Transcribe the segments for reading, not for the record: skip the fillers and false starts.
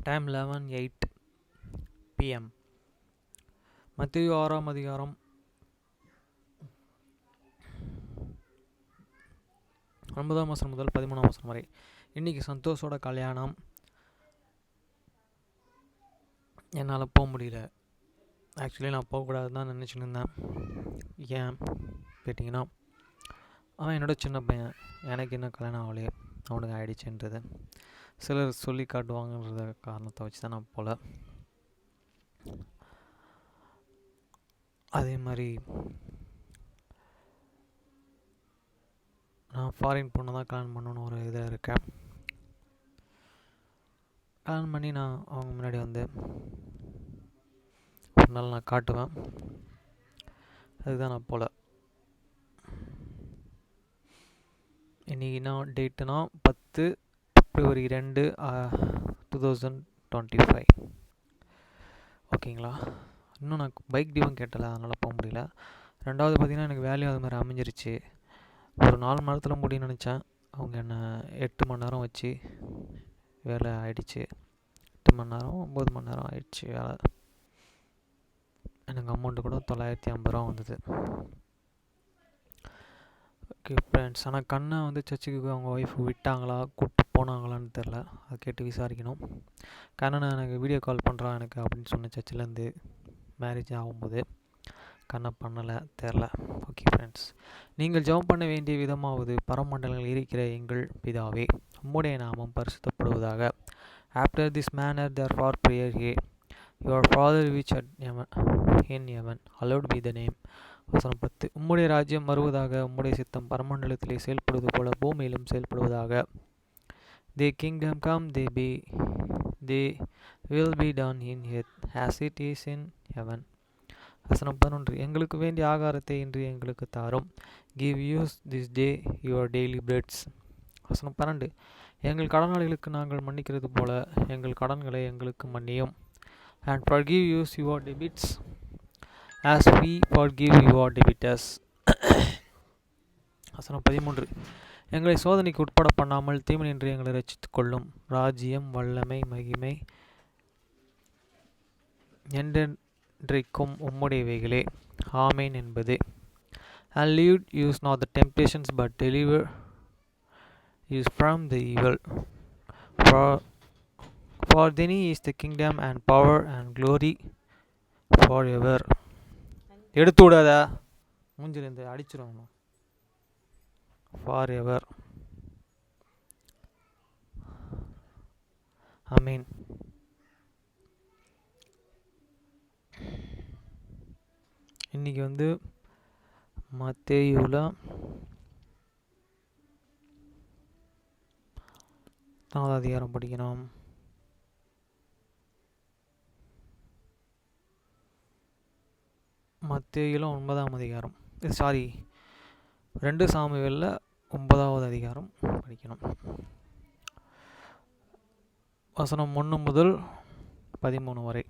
Time 11:08 PM. மத்தேயு 6 அதிகாரம் 9 முதல் 13 வரை. இன்றைக்கி சந்தோஷோட கல்யாணம். என்னால் போக முடியல. ஆக்சுவலி நான் போகக்கூடாதுன்னு தான் நினச்சின்னு இருந்தேன். ஏன் கேட்டிங்கன்னா, அவன் என்னோட சின்ன பையன், எனக்கு இன்னும் கல்யாணம் ஆகலையே, அவனுக்கு ஆகிடுச்சுன்றது சிலர் சொல்லி காட்டுவாங்கன்றத காரணத்தை வச்சு தான் நான் போகல. அதே மாதிரி நான் ஃபாரின் பொண்ணை தான் கல்யாணம் பண்ணணுன்னு ஒரு இதில் இருக்கேன். கல்யாணம் பண்ணி நான் அவங்க முன்னாடி வந்து ஒரு நாள் நான் காட்டுவேன். அதுதான் நான் போகல. இன்றைக்கி என்ன டேட்டுனா 10 February 2, 2025. ஓகேங்களா? இன்னும் நான் பைக் டியூவும் கேட்டலை, அதனால் போக முடியல. ரெண்டாவது பார்த்திங்கன்னா, எனக்கு வேலையும் அது மாதிரி அமைஞ்சிருச்சு. ஒரு 4 மணி நேரத்தில் முடியும்னு நினச்சேன். அவங்க என்னை 8 மணி நேரம் வச்சு வேலை ஆகிடுச்சு. 8 மணி நேரம் 9 மணி நேரம் ஆகிடுச்சு வேலை. எனக்கு அமௌண்ட்டு கூட 950 ரூபா வந்தது. ஓகே ஃப்ரெண்ட்ஸ், ஆனால் கண்ணை வந்து சர்ச்சுக்கு அவங்க ஒய்ஃப் விட்டாங்களா, கூப்பிட்டு போனாங்களான்னு தெரில. அதை கேட்டு விசாரிக்கணும். கண்ணனை எனக்கு வீடியோ கால் பண்ணுறான் எனக்கு அப்படின்னு சொன்ன சர்ச்சிலேருந்து மேரேஜ் ஆகும்போது கண்ணை பண்ணலை, தெரில. ஓகே ஃப்ரெண்ட்ஸ், நீங்கள் ஜெபம் பண்ண வேண்டிய விதமாவது, பரமண்டலங்கள் இருக்கிற எங்கள் பிதாவே, உம்முடைய நாமம் பரிசுத்தப்படுவதாக. After this manner therefore prayer ye, your father which art in heaven, hallowed be the name. வசனம் 10. உம்முடைய ராஜ்யம் வருவதாக, உம்முடைய சித்தம் பரமண்டலத்திலே செயல்படுவது போல பூமியிலும் செயல்படுவதாக. Thy kingdom come, they will be done in earth as it is in heaven. வசனம் 11. எங்களுக்கு வேண்டிய ஆகாரத்தை இன்று எங்களுக்கு தாரும். Give us this day your daily breads. வசனம் 12. எங்கள் கடனாளிகளுக்கு நாங்கள் மன்னிக்கிறது போல எங்கள் கடன்களை எங்களுக்கு மன்னியும். And forgive us your debts as we forgive your debtors. வசனம் 13. எங்களை சோதனைக்கு உட்பட பண்ணாமல் தீமையின்றி எங்களை ரட்சித்துக் கொள்ளும். ராஜ்யம், வல்லமை, மகிமை என்றென்றைக்கும் உம்முடையவைகளே, ஆமேன் என்பது. And lead us not the temptations, but deliver us from the evil. For thine is the kingdom and power and glory forever. எடுத்து விடாத, மூஞ்சிலேருந்து அடிச்சிருவாங்க. forever. ஆமீன். இன்றைக்கி வந்து மத்தேயுவில் 4 அதிகாரம் படிக்கணும். மத்தேயுவில் 9 அதிகாரம், 2 சாமுவேலில் 9 அதிகாரம் படிக்கணும். வசனம் 1 முதல் 13 வரை.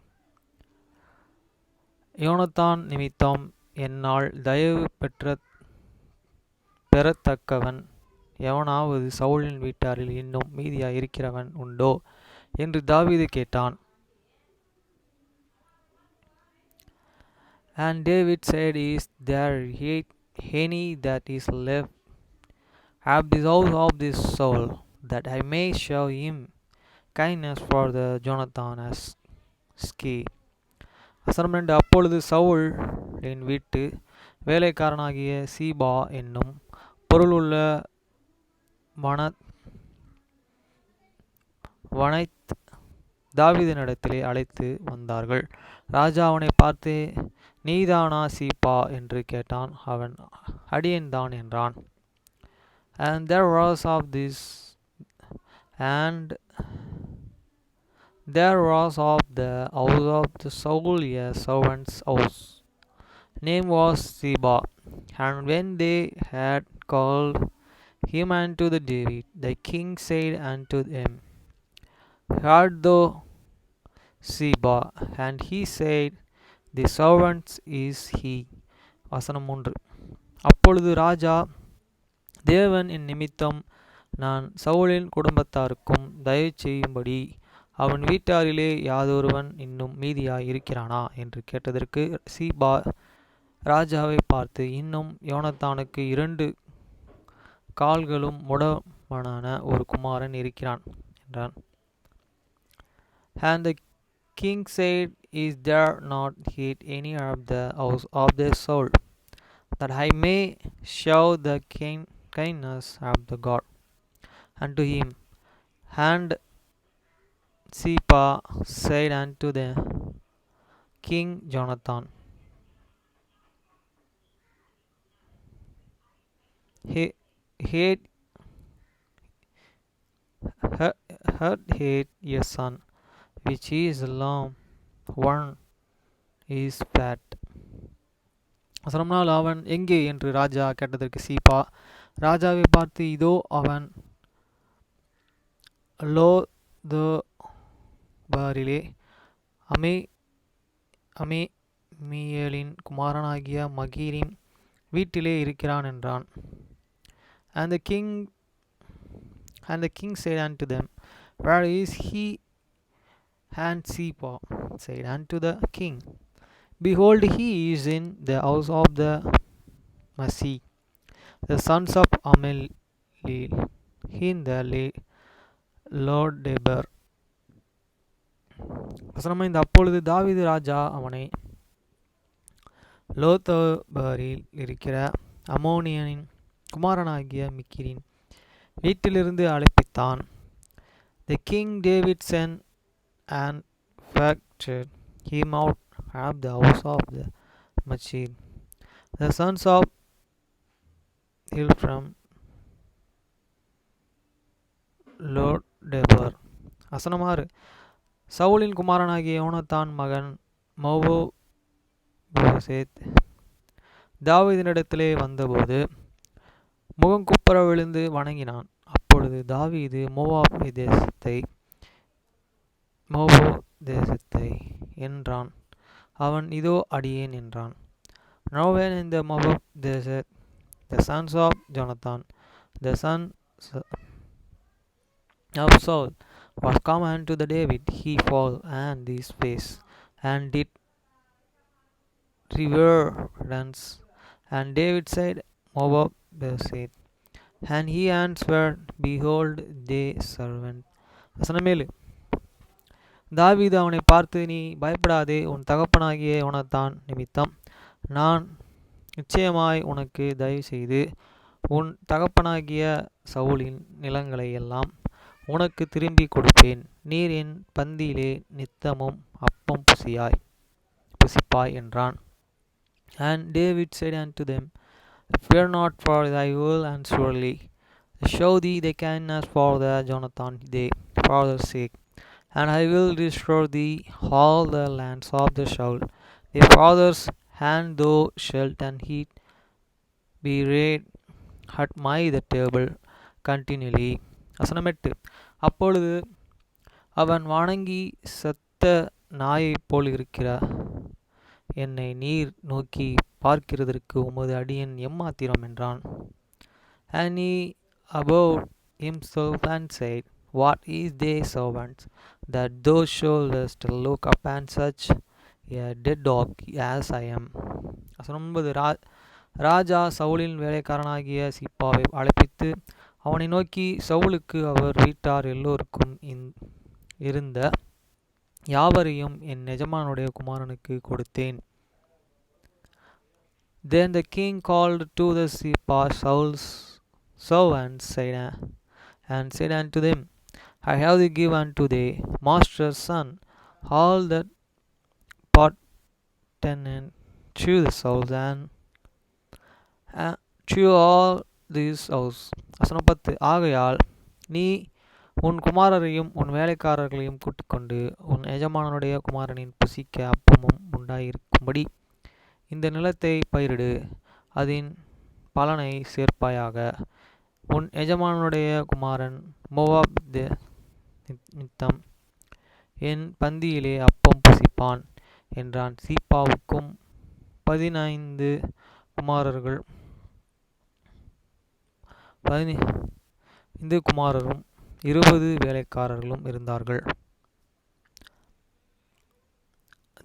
யோனத்தான் நிமித்தம் என்னால் தயவு பெறத்தக்கவன் எவனாவது சவுலின் வீட்டாரில் இன்னும் மீதியாய் இருக்கிறவன் உண்டோ என்று தாவீது கேட்டான். And David said, Is there any that is left of this house of this Saul, that I may show him kindness for the Jonathan as ski. வசனம் 2. அப்பொழுது சவுல் என் வீட்டு வேலைக்காரனாகிய சீபா என்னும் பொருளுள்ள வனைத் தாவீதினிடத்திலே அழைத்து வந்தார்கள். ராஜா அவனை பார்த்து, நீதானா சீபா என்று கேட்டான். அவன், அடியேன் தான் என்றான். And there was of the house of the Saul a servant's house, name was Ziba. And when they had called him unto the David, the king said unto him, Art thou Ziba? And he said, The servant is he. வசனம் 3. அப்பொழுது ராஜா, தேவன் என் நிமித்தம் நான் சவுலின் குடும்பத்தாருக்கும் தயவு செய்யும்படி அவன் வீட்டாரிலே யாதொருவன் இன்னும் மீதியாய் இருக்கிறானா என்று கேட்டதற்கு சீபா ராஜாவை பார்த்து, இன்னும் யோனத்தானுக்கு 2 கால்களும் முடவனான ஒரு குமாரன் இருக்கிறான் என்றான். And the king said, Is there not yet any of the house of their soul, that I may show the kindness of the God unto him? And Ziba said unto the king Jonathan, Hate your son, which is lame, one is fat. அவசரம்னால் அவன் எங்கே என்று ராஜா கேட்டதற்கு சீபா ராஜாவை பார்த்து, இதோ அவன் லோதபாரிலே அமீயேலின் குமாரனாகிய மகீரின் வீட்டிலே இருக்கிறான் என்றான். And the king said unto them, Where is he? And Ziba said unto the king, Behold, he is in the house of the Masih, the sons of Ameliel, in the Lodebar. வசனமைந்து அப்பொழுது தாவீது ராஜா அவனை லோதபாரில் இருக்கிற அம்மோனியனின் குமாரனாகிய மிக்கிரின் வீட்டிலிருந்து அழைப்பித்தான். The king David sent and fetched him out of the house of the Masih, the sons of Ephraim, லோடெபர். வசனம் 6. சவுலின் குமாரனாகிய யோனத்தான் மகன் மோபோசேத் தாவீதினிடத்திலே வந்தபோது முகங்குப்புற விழுந்து வணங்கினான். அப்பொழுது தாவீது மோவாப் தேசத்தை என்றான். அவன், இதோ அடியேன் என்றான். Now when in the Moab desert the sons of Jonathan, the son of Saul, was come unto the David, he fell on his face, and did reverence. And David said, Moab said, and he answered, Behold, thy servant. வசனம் 7. தாவீது அவனை பார்த்து, நீ பயப்படாதே, உன் தகப்பனாகிய யோனத்தான் நிமித்தம் நான் நிச்சயமாய் உனக்கு தயவு செய்து உன் தகப்பனாகிய சவுலின் நிலங்களை எல்லாம் உனக்கு திரும்பி கொடுப்பேன். நீர் என் பந்தியிலே நித்தமும் அப்பம் புசிப்பாய் என்றான். And David said unto them, Fear not for thy will, and surely show thee the kindness for the Jonathan thy father's sake, and I will restore thee all the lands of the Saul thy father's hand, thou shalt and eat bread at my the table continually. வசனம் 8. அப்பொழுது அவன் வணங்கி, செத்த நாயைப் போல் இருக்கிற என்னை நீர் நோக்கி பார்க்கிறதற்கு உமது அடியேன் எம்மாத்திரம் என்றான். And he abode himself and said, What is thy servant, that thou shouldest look upon such a dead dog as I am? வசனம் 9. ராஜா சவுலின் வேலைக்காரனாகிய சீப்பாவை அழைப்பித்து அவனை நோக்கி, சவுலுக்கு அவர் வீட்டார் எல்லோருக்கும் இருந்த யாவரையும் என் எஜமானுடைய குமாரனுக்கு கொடுத்தேன். Then the king called to the Ziba Saul's servants and said unto them, I have given unto thy master's son all that pertained to the Saul and to all this house. வசனம் 10. ஆகையால் நீ உன் குமாரரையும் உன் வேலைக்காரர்களையும் கூட்டிக்கொண்டு உன் எஜமானனுடைய குமாரனின் புசிக்க அப்பமும் உண்டாயிருக்கும்படி இந்த நிலத்தை பயிரிடு, அதன் பலனை சேர்ப்பாயாக. உன் எஜமானனுடைய குமாரன் மோவாப் நித்தம் என் பந்தியிலே அப்பம் புசிப்பான் என்றான். சீப்பாவுக்கும் 15 குமாரரும் 20 வேலைக்காரர்களும் இருந்தார்கள்.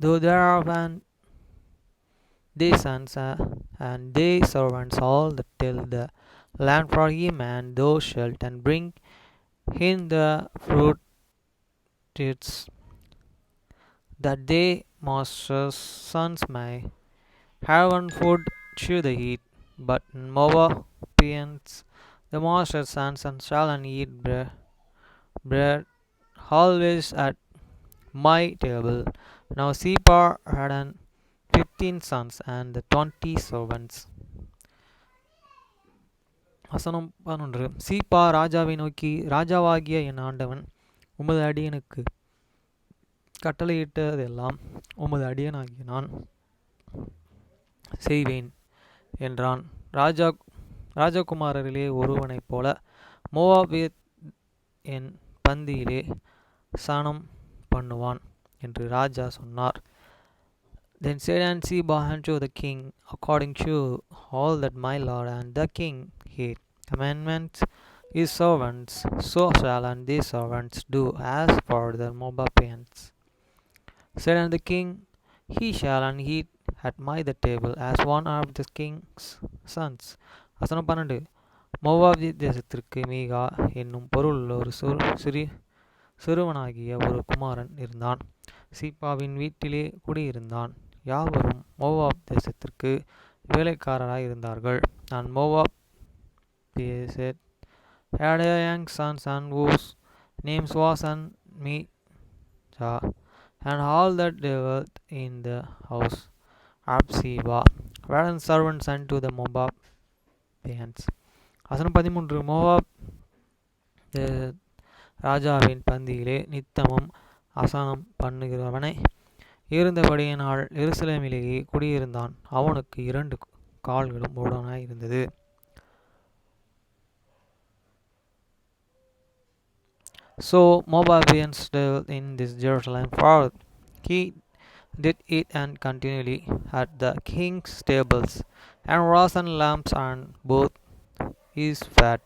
though there are when they sons and they servants all that till the land for him, and thou shalt and bring in the fruit its that they master's sons may have on food to the heat, but in Moabians the master's sons and shall and eat bread always at my table. Now Sipar had an 15 sons and the 20 servants. வசனம் 11. சீப்பா ராஜாவை நோக்கி, ராஜாவாகிய என் ஆண்டவன் உமது அடியனுக்கு கட்டளையிட்டதெல்லாம் உமது அடியனாகிய நான் செய்வேன் என்றான். ராஜகுமாரரிலே ஒருவனைப் போல மோவாபியத் என் பந்தியிலே சாணம் பண்ணுவான் என்று ராஜா சொன்னார். Then said Ziba unto the king, according to all that my lord and the king hath commandments his servants, so shall and these servants do as for the Moabians. Said unto the king, he shall and eat at my the table as one of the king's sons. வசனம் 12. Moab தேசத்திற்கு மீகா என்னும் பொருளுள்ள ஒரு சிறுவனாகிய ஒரு குமாரன் இருந்தான். சீப்பாவின் வீட்டிலே குடியிருந்தான். யாவரும் Moab தேசத்திற்கு வேலைக்காரராய் இருந்தார்கள். And Moab had a young son whose name was Mijah, and all that dwelt in the house of Ziba were servants unto the Moabians. வசனம் 13. மோவாப் ராஜாவின் பந்தியிலே நித்தமும் அசனம் பண்ணுகிறவனை இருந்தபடியினால் எருசலேமிலேயே குடியிருந்தான். அவனுக்கு 2 கால்களும் உடனாய் இருந்தது. So Moabians dwelt in this Jerusalem, for he did eat and continually at the king's tables, and rose and lamps and both his fat.